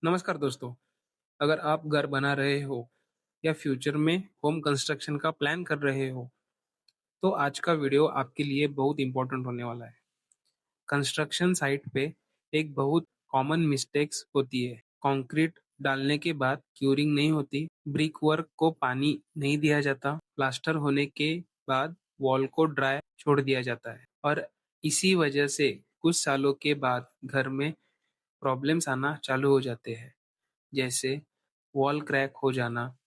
नमस्कार दोस्तों। अगर आप घर बना रहे हो या फ्यूचर में होम कंस्ट्रक्शन का प्लान कर रहे हो, तो आज का वीडियो आपके लिए बहुत इंपॉर्टेंट होने वाला है। कंस्ट्रक्शन साइट पे एक बहुत कॉमन मिस्टेक्स होती है। कंक्रीट डालने के बाद क्यूरिंग नहीं होती, ब्रिक वर्क को पानी नहीं दिया जाता, प्लास्टर होने के बाद वॉल को ड्राई छोड़ दिया जाता है और इसी वजह से कुछ सालों के बाद घर में प्रॉब्लम्स आना चालू हो जाते हैं। जैसे वॉल क्रैक हो जाना,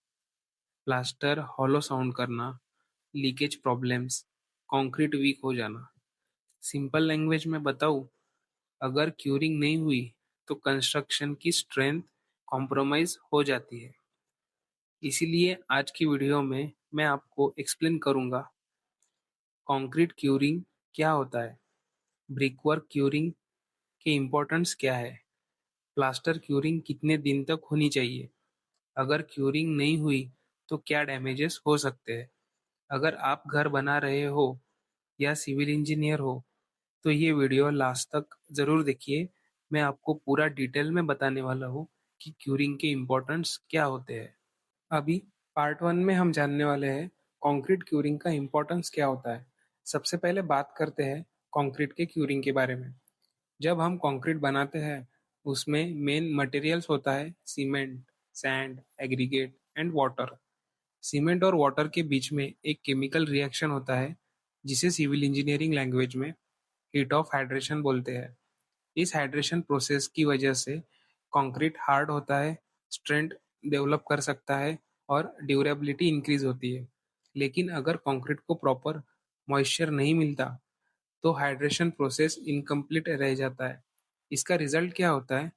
प्लास्टर हॉलो साउंड करना, लीकेज प्रॉब्लम्स, कंक्रीट वीक हो जाना। सिंपल लैंग्वेज में बताऊं, अगर क्यूरिंग नहीं हुई तो कंस्ट्रक्शन की स्ट्रेंथ कॉम्प्रोमाइज हो जाती है। इसीलिए आज की वीडियो में मैं आपको एक्सप्लेन करूंगा कंक्रीट क्यूरिंग क्या होता है, ब्रिक वर्क क्यूरिंग के इम्पोर्टेंस क्या है, प्लास्टर क्यूरिंग कितने दिन तक होनी चाहिए, अगर क्यूरिंग नहीं हुई तो क्या डैमेजेस हो सकते हैं। अगर आप घर बना रहे हो या सिविल इंजीनियर हो तो ये वीडियो लास्ट तक ज़रूर देखिए। मैं आपको पूरा डिटेल में बताने वाला हूँ कि क्यूरिंग के इम्पोर्टेंस क्या होते हैं। अभी पार्ट वन में हम जानने वाले हैं कंक्रीट क्यूरिंग का इम्पोर्टेंस क्या होता है। सबसे पहले बात करते हैं कंक्रीट के क्यूरिंग के बारे में। जब हम कंक्रीट बनाते हैं उसमें मेन मटेरियल्स होता है cement, sand, aggregate and water. Cement और वाटर के बीच में एक केमिकल रिएक्शन होता है जिसे सिविल इंजीनियरिंग लैंग्वेज में हीट ऑफ हाइड्रेशन बोलते हैं। इस हाइड्रेशन प्रोसेस की वजह से कंक्रीट हार्ड होता है, स्ट्रेंथ डेवलप कर सकता है और ड्यूरेबिलिटी इंक्रीज होती है। लेकिन अगर कंक्रीट को प्रॉपर मॉइस्चर नहीं मिलता तो हाइड्रेशन प्रोसेस इनकम्प्लीट रह जाता है। इसका रिजल्ट क्या होता है?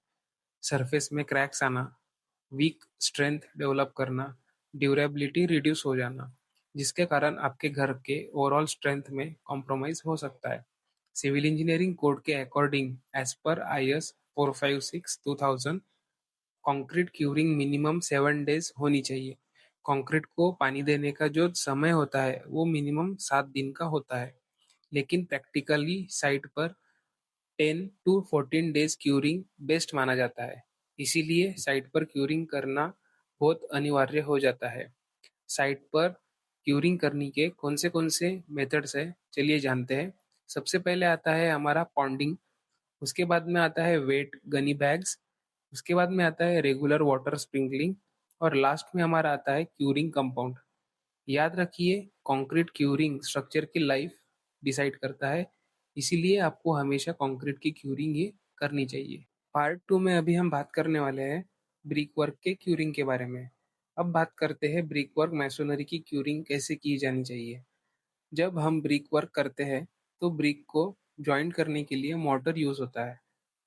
सरफेस में क्रैक्स आना, वीक स्ट्रेंथ डेवलप करना, ड्यूरेबिलिटी रिड्यूस हो जाना, जिसके कारण आपके घर के ओवरऑल स्ट्रेंथ में कॉम्प्रोमाइज हो सकता है। सिविल इंजीनियरिंग कोड के according as per IS 456-2000 concrete curing minimum 7 days होनी चाहिए। कंक्रीट को पानी देने का जो समय होता है वो मिनिमम 7 दिन का होता है, लेकिन प्रैक्टिकली साइट पर 10 to 14 डेज क्यूरिंग बेस्ट माना जाता है। इसीलिए साइट पर क्यूरिंग करना बहुत अनिवार्य हो जाता है। साइट पर क्यूरिंग करने के कौन से मेथड्स है, चलिए जानते हैं। सबसे पहले आता है हमारा पॉन्डिंग, उसके बाद में आता है वेट गनी बैग्स, उसके बाद में आता है रेगुलर वाटर स्प्रिंकलिंग और लास्ट में हमारा आता है क्यूरिंग कंपाउंड। याद रखिए, कंक्रीट क्यूरिंग स्ट्रक्चर की लाइफ डिसाइड करता है, इसीलिए आपको हमेशा कंक्रीट की क्यूरिंग ही करनी चाहिए। पार्ट टू में अभी हम बात करने वाले हैं ब्रिक वर्क के क्यूरिंग के बारे में। अब बात करते हैं ब्रिक वर्क मैसोनरी की क्यूरिंग कैसे की जानी चाहिए। जब हम ब्रिक वर्क करते हैं तो ब्रिक को जॉइंट करने के लिए मोर्टर यूज होता है।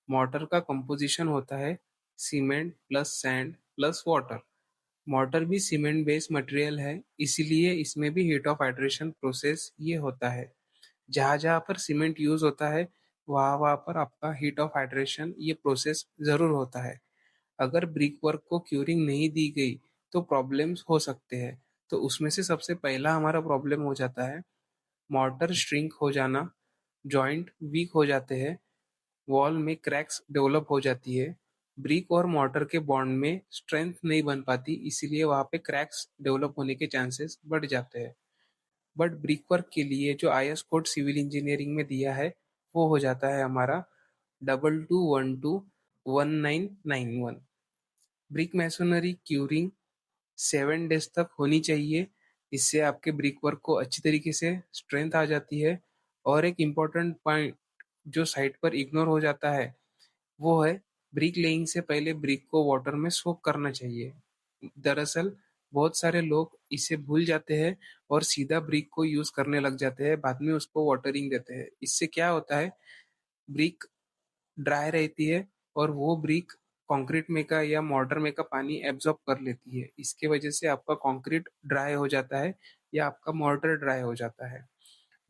मोर्टर का कंपोजिशन होता है cement plus sand plus water. Mortar भी सीमेंट बेस्ड मटेरियल है, इसीलिए इसमें भी हीट ऑफ हाइड्रेशन प्रोसेस ये होता है। जहाँ जहाँ पर सीमेंट यूज होता है वहाँ वहाँ पर आपका हीट ऑफ हाइड्रेशन ये प्रोसेस जरूर होता है। अगर ब्रिक वर्क को क्यूरिंग नहीं दी गई तो प्रॉब्लम्स हो सकते हैं। तो उसमें से सबसे पहला हमारा प्रॉब्लम हो जाता है मोर्टर श्रिंक हो जाना, जॉइंट वीक हो जाते हैं, वॉल में क्रैक्स डेवलप हो जाती है, ब्रिक और मोर्टर के बॉन्ड में स्ट्रेंथ नहीं बन पाती, इसीलिए वहाँ पे क्रैक्स डेवलप होने के चांसेस बढ़ जाते हैं। बट ब्रिक वर्क के लिए जो IS कोड सिविल इंजीनियरिंग में दिया है वो हो जाता है हमारा 2212-1991। ब्रिक मैसोनरी क्यूरिंग 7 डेज तक होनी चाहिए। इससे आपके ब्रिक वर्क को अच्छी तरीके से स्ट्रेंथ आ जाती है। और एक इम्पॉर्टेंट पॉइंट जो साइट पर इग्नोर हो जाता है वो है ब्रिक लेइंग से पहले ब्रिक को वाटर में सोक करना चाहिए। दरअसल बहुत सारे लोग इसे भूल जाते हैं और सीधा ब्रिक को यूज करने लग जाते हैं, बाद में उसको वाटरिंग देते हैं। इससे क्या होता है, ब्रिक ड्राई रहती है और वो ब्रिक कंक्रीट में का या मॉर्टर में का पानी एब्जॉर्ब कर लेती है। इसके वजह से आपका कंक्रीट ड्राई हो जाता है या आपका मॉर्टर ड्राई हो जाता है।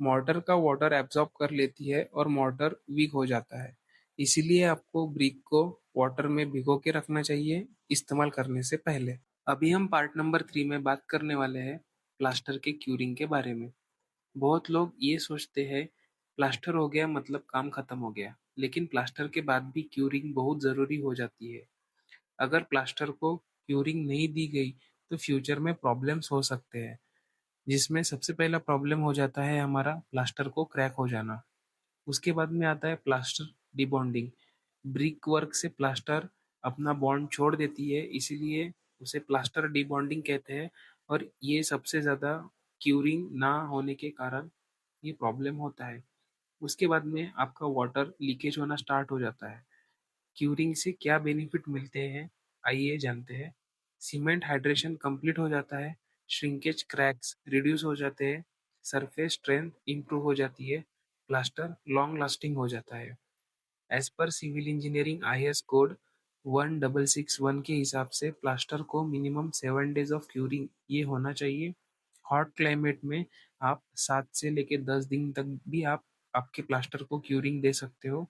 मॉर्टर का वाटर एब्जॉर्ब कर लेती है और मॉर्टर वीक हो जाता है। इसीलिए आपको ब्रिक को वाटर में भिगो के रखना चाहिए इस्तेमाल करने से पहले। अभी हम पार्ट नंबर 3 में बात करने वाले हैं प्लास्टर के क्यूरिंग के बारे में। बहुत लोग ये सोचते हैं प्लास्टर हो गया मतलब काम खत्म हो गया, लेकिन प्लास्टर के बाद भी क्यूरिंग बहुत ज़रूरी हो जाती है। अगर प्लास्टर को क्यूरिंग नहीं दी गई तो फ्यूचर में प्रॉब्लम्स हो सकते हैं, जिसमें सबसे पहला प्रॉब्लम हो जाता है हमारा प्लास्टर को क्रैक हो जाना। उसके बाद में आता है प्लास्टर डिबॉन्डिंग। ब्रिक वर्क से प्लास्टर अपना बॉन्ड छोड़ देती है, इसीलिए उसे प्लास्टर डिबॉन्डिंग कहते हैं। और ये सबसे ज़्यादा क्यूरिंग ना होने के कारण ये प्रॉब्लम होता है। उसके बाद में आपका वाटर लीकेज होना स्टार्ट हो जाता है। क्यूरिंग से क्या बेनिफिट मिलते हैं, आइए जानते हैं। सीमेंट हाइड्रेशन कंप्लीट हो जाता है, श्रिंकेज क्रैक्स रिड्यूस हो जाते हैं, सरफेस स्ट्रेंथ इंप्रूव हो जाती है, प्लास्टर लॉन्ग लास्टिंग हो जाता है। As per civil engineering IS code 1661 के हिसाब से प्लास्टर को मिनिमम 7 डेज ऑफ क्यूरिंग ये होना चाहिए। हॉट क्लाइमेट में आप 7 से लेकर 10 दिन तक भी आप आपके प्लास्टर को क्यूरिंग दे सकते हो।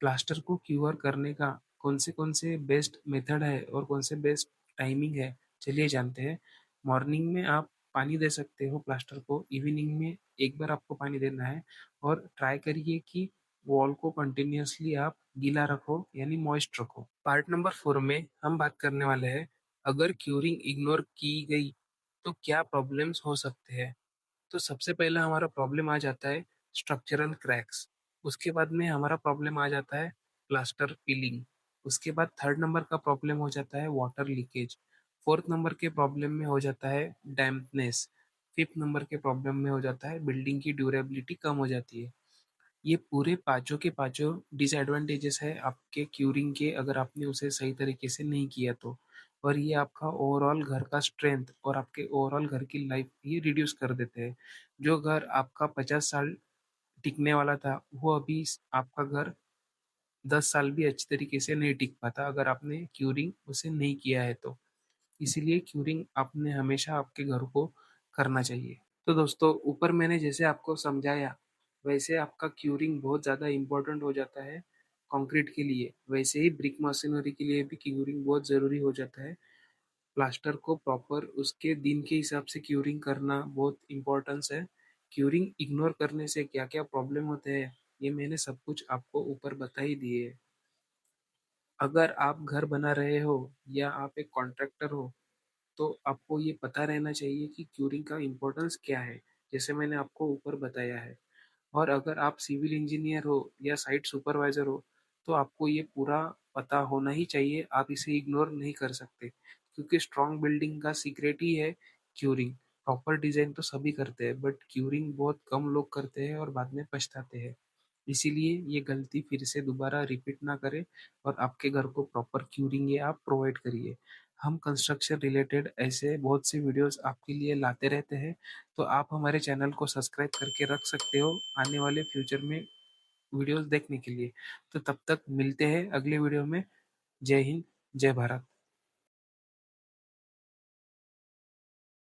प्लास्टर को क्यूर करने का कौन से बेस्ट मेथड है और कौन से बेस्ट टाइमिंग है, चलिए जानते हैं। मॉर्निंग में आप पानी दे सकते हो प्लास्टर को, इवनिंग में एक बार आपको पानी देना है। और ट्राई करिए कि वॉल को कंटिन्यूअसली आप गीला रखो यानी मॉइस्ट रखो। पार्ट नंबर 4 में हम बात करने वाले हैं, अगर क्यूरिंग इग्नोर की गई तो क्या प्रॉब्लम्स हो सकते हैं। तो सबसे पहला हमारा प्रॉब्लम आ जाता है स्ट्रक्चरल क्रैक्स। उसके बाद में हमारा प्रॉब्लम आ जाता है प्लास्टर पीलिंग। उसके बाद थर्ड नंबर का प्रॉब्लम हो जाता है वाटर लीकेज। फोर्थ नंबर के प्रॉब्लम में हो जाता है डैम्पनेस। फिफ्थ नंबर के प्रॉब्लम में हो जाता है बिल्डिंग की ड्यूरेबिलिटी कम हो जाती है। ये पूरे पाँचों के पाँचों डिसएडवांटेजेस है आपके क्यूरिंग के, अगर आपने उसे सही तरीके से नहीं किया तो। और ये आपका ओवरऑल घर का स्ट्रेंथ और आपके ओवरऑल घर की लाइफ ये रिड्यूस कर देते हैं। जो घर आपका 50 साल टिकने वाला था, वो अभी आपका घर 10 साल भी अच्छी तरीके से नहीं टिक पाता, अगर आपने क्यूरिंग उसे नहीं किया है तो। इसीलिए क्यूरिंग आपने हमेशा आपके घर को करना चाहिए। तो दोस्तों, ऊपर मैंने जैसे आपको समझाया, वैसे आपका क्यूरिंग बहुत ज़्यादा इम्पोर्टेंट हो जाता है कंक्रीट के लिए। वैसे ही ब्रिक मशीनरी के लिए भी क्यूरिंग बहुत ज़रूरी हो जाता है। प्लास्टर को प्रॉपर उसके दिन के हिसाब से क्यूरिंग करना बहुत इम्पोर्टेंस है। क्यूरिंग इग्नोर करने से क्या क्या प्रॉब्लम होते हैं, ये मैंने सब कुछ आपको ऊपर बता ही दिए है। अगर आप घर बना रहे हो या आप एक कॉन्ट्रैक्टर हो, तो आपको ये पता रहना चाहिए कि क्यूरिंग का इम्पोर्टेंस क्या है, जैसे मैंने आपको ऊपर बताया है। और अगर आप सिविल इंजीनियर हो या साइट सुपरवाइजर हो, तो आपको ये पूरा पता होना ही चाहिए, आप इसे इग्नोर नहीं कर सकते। क्योंकि स्ट्रॉन्ग बिल्डिंग का सीक्रेट ही है क्यूरिंग। प्रॉपर डिजाइन तो सभी करते हैं, बट क्यूरिंग बहुत कम लोग करते हैं और बाद में पछताते हैं। इसीलिए ये गलती फिर से दोबारा रिपीट ना करें और आपके घर को प्रॉपर क्यूरिंग ये आप प्रोवाइड करिए। हम कंस्ट्रक्शन रिलेटेड ऐसे बहुत से वीडियोस आपके लिए लाते रहते हैं, तो आप हमारे चैनल को सब्सक्राइब करके रख सकते हो आने वाले फ्यूचर में वीडियोस देखने के लिए। तो तब तक मिलते हैं अगले वीडियो में। जय हिंद, जय भारत।